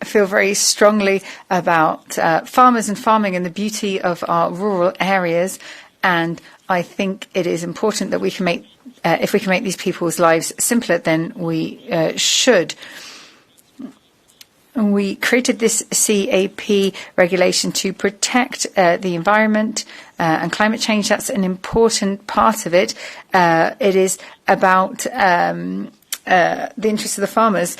feel very strongly about farmers and farming and the beauty of our rural areas, and I think it is important that we can make if we can make these people's lives simpler, then we should. And we created this CAP regulation to protect the environment and climate change. That's an important part of it. It is about the interests of the farmers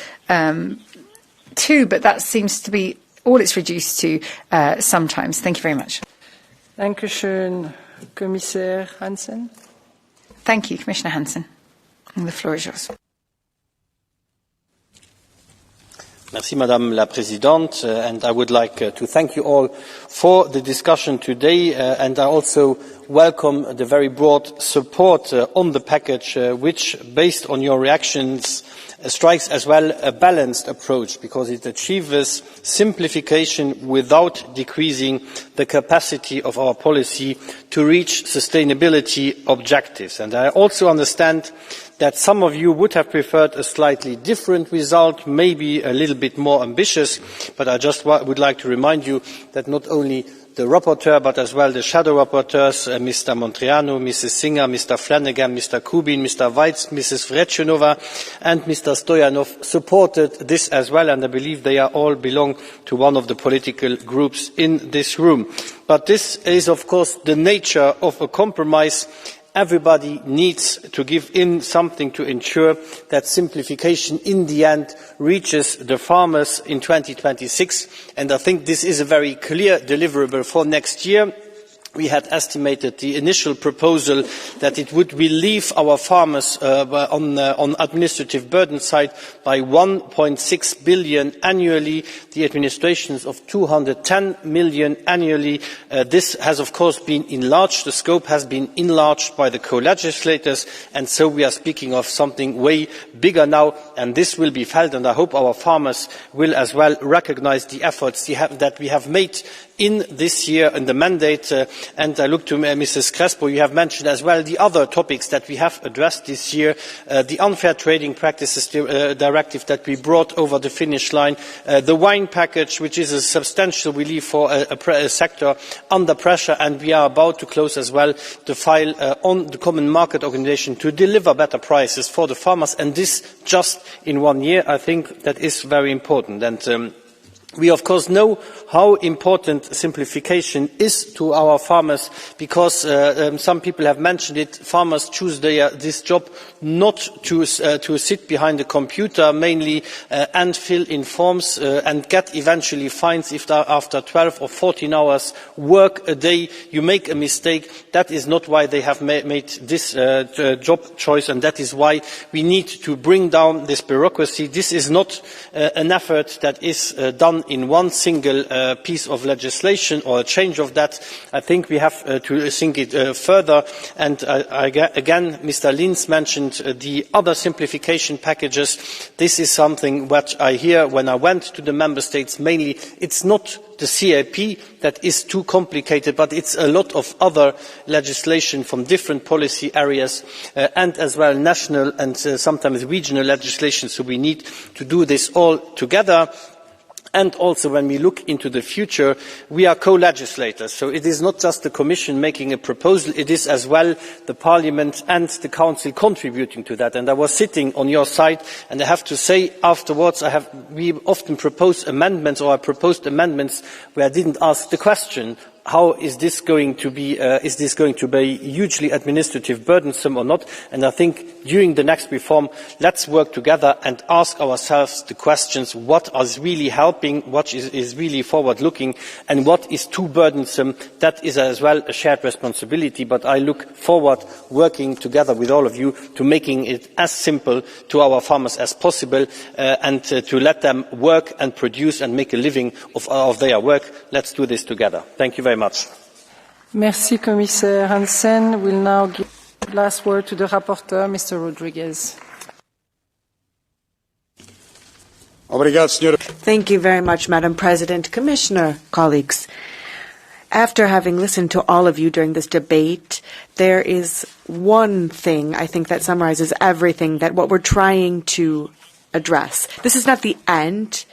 too, but that seems to be all it's reduced to sometimes. Thank you very much. Dankeschön, Commissaire Hansen. Thank you, Commissioner Hansen. And the floor is yours. Merci, Madame la Présidente, and I would like to thank you all for the discussion today, and I also welcome the very broad support on the package, which, based on your reactions, strikes as well a balanced approach, because it achieves simplification without decreasing the capacity of our policy to reach sustainability objectives. And I also understand that some of you would have preferred a slightly different result, maybe a little bit more ambitious, but I just would like to remind you that not only the rapporteur, but as well the shadow rapporteurs, Mr. Montreanu, Mrs. Singer, Mr. Flanagan, Mr. Kubin, Mr. Weitz, Mrs. Vrechenova, and Mr. Stoyanov supported this as well, and I believe they all belong to one of the political groups in this room. But this is, of course, the nature of a compromise. Everybody needs to give in something to ensure that simplification in the end reaches the farmers in 2026. And I think this is a very clear deliverable for next year. We had estimated the initial proposal that it would relieve our farmers on administrative burden side by 1.6 billion annually, the administrations of 210 million annually. This has, of course, been enlarged. The scope has been enlarged by the co-legislators, and so we are speaking of something way bigger now, and this will be felt, and I hope our farmers will as well recognise the efforts that we have made in this year in the mandate. And I look to Mrs. Crespo. You have mentioned as well the other topics that we have addressed this year, the unfair trading practices directive that we brought over the finish line, the wine package, which is a substantial relief for a sector under pressure, and we are about to close as well the file on the common market organisation to deliver better prices for the farmers, and this just in 1 year. I think that is very important. And we, of course, know how important simplification is to our farmers, because some people have mentioned it. Farmers choose this job not to sit behind a computer mainly and fill in forms and get eventually fines if after 12 or 14 hours work a day you make a mistake. That is not why they have made this job choice, and that is why we need to bring down this bureaucracy. This is not an effort that is done in one single piece of legislation or a change of that. I think we have to think it further. And again, Mr. Linz mentioned the other simplification packages. This is something that I hear when I went to the member states. Mainly, it's not the CAP that is too complicated, but it's a lot of other legislation from different policy areas and as well national and sometimes regional legislation. So we need to do this all together. And also, when we look into the future, we are co-legislators. So it is not just the Commission making a proposal, it is as well the Parliament and the Council contributing to that. And I was sitting on your side, and I have to say afterwards, we often propose amendments, or I proposed amendments where I didn't ask the question, how is this going to be hugely administrative burdensome or not? And I think during the next reform, let's work together and ask ourselves the questions: what is really helping, what is really forward-looking, and what is too burdensome? That is as well a shared responsibility, but I look forward working together with all of you to making it as simple to our farmers as possible and to let them work and produce and make a living of their work. Let's do this together. Thank you very much. Merci, Commissaire Hansen. We'll now give the last word to the rapporteur, Mr. Rodriguez. Thank you very much, Madam President, Commissioner, colleagues. After having listened to all of you during this debate, there is one thing I think that summarizes everything, that what we're trying to address. This is not the end.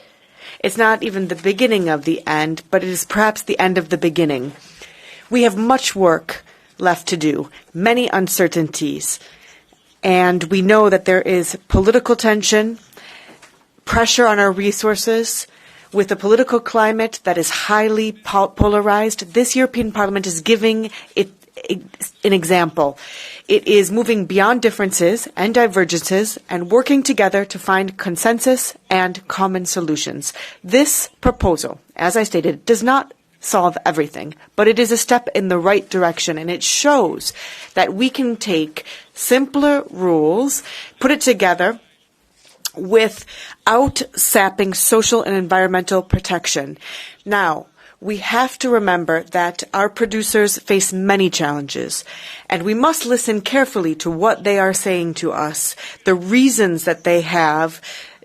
It's not even the beginning of the end, but it is perhaps the end of the beginning. We have much work left to do, many uncertainties, And we know that there is political tension, pressure on our resources. With a political climate that is highly polarized, this European Parliament is giving it an example. It is moving beyond differences and divergences and working together to find consensus and common solutions. This proposal, as I stated, does not solve everything, but it is a step in the right direction, and it shows that we can take simpler rules, put it together without sapping social and environmental protection. Now, we have to remember that our producers face many challenges, and we must listen carefully to what they are saying to us, the reasons that they have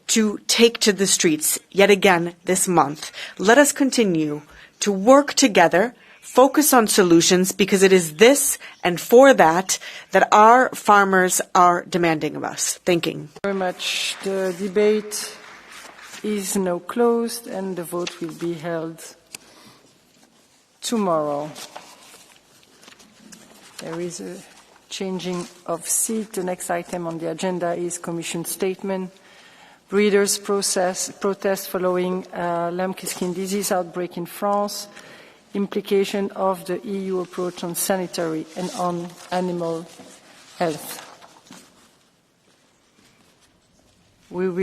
to take to the streets yet again this month. Let us continue to work together, focus on solutions, because it is this and for that that our farmers are demanding of us. Thank you very much. The debate is now closed and the vote will be held tomorrow. There is a changing of seat. The next item on the agenda is Commission statement. Breeders' protest following lambskin skin disease outbreak in France. Implication of the EU approach on sanitary and on animal health. We will